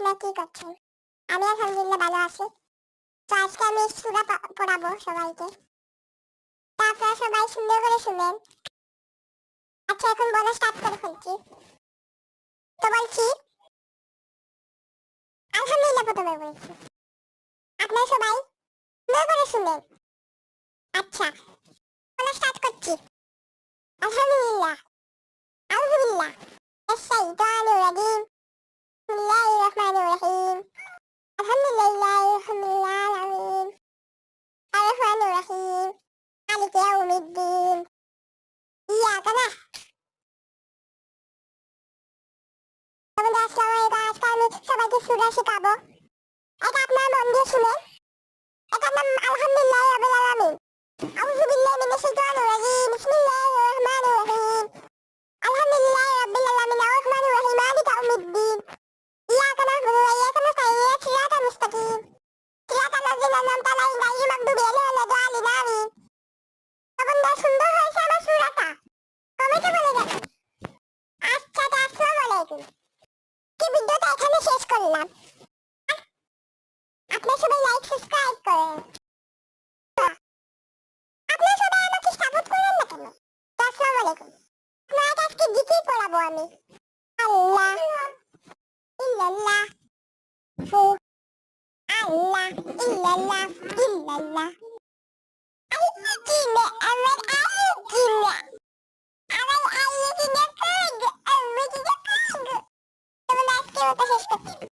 আপনারা কি করছেন? আমি আলহামদুলিল্লাহ ভালো আছি। তো আজকে আমি সূরা পড়াবো সবাইকে। তো আপনারা সবাই সুন্দর করে শুনেন। আচ্ছা, এখন বলা স্টার্ট করে ফেলছি। তো বলছি, আলহামদুলিল্লাহ প্রথমে বলছি। আপনারা সবাই সুন্দর করে শুনেন। আচ্ছা, বলা স্টার্ট করছি। আলহামদুলিল্লাহ, আউযুবিল্লাহ মিনাশ শাইতানির রাজিম। বিসমিল্লাহির রহমানির রহিম। আলহামদুলিল্লাহি রাব্বিল আলামিন। আর রহমানির রহিম। মালিকি ইয়াউমিদ্দিন। ইয়াকা বন্ধুরা, আসসালামু আলাইকুম। আজকে আমি সবাইকে সূরা শেখাবো। এটা আপনারা মন দিয়ে শুনেন। এটার নাম আলহামদুলিল্লাহি রাব্বিল আলামিন। আউযু বিল্লাহি মিনাশ শাইতানির রাজিম। বিসমিল্লাহির রহমানির রহিম। আলহামদুলিল্লাহি রাব্বিল আলামিন আর রহমানির রহিম মালিকি ইয়াউমিদ্দিন। ইয়াকা না'বুদু ওয়া ইয়াকা নাস্তাঈন সিরাতাল মুস্তাকিম সিরাতাল লাযিনা আন'আমতা আলাইহিম গায়রিল মাগদুবি আলাইহিম ওয়া লাদ-দালিন আমিন। তো বন্ধুরা, সুন্দর হয়েছে আমার সূরাটা? কমেন্টে বলে যাবেন। আচ্ছা, আসসালামু আলাইকুম। কি ভিডিওটা এখানে শেষ করলাম। আপনারা সবাই লাইক সাবস্ক্রাইব করেন। আপনারা সবাই আমাকে সাপোর্ট করেন না কেন? আসসালামু আলাইকুম। আপনারা আজকে জিকির পড়াবো আমি। আল্লাহ ইল্লাল্লাহ হু আল্লাহ ইল্লাল্লাহ ইল্লাল্লাহ আল-হাকিম আমার আল-হাকিম আমার আল-হাকিম কাগ আমার কাগ। তোমরা আজকে ওটা শেষ করছি।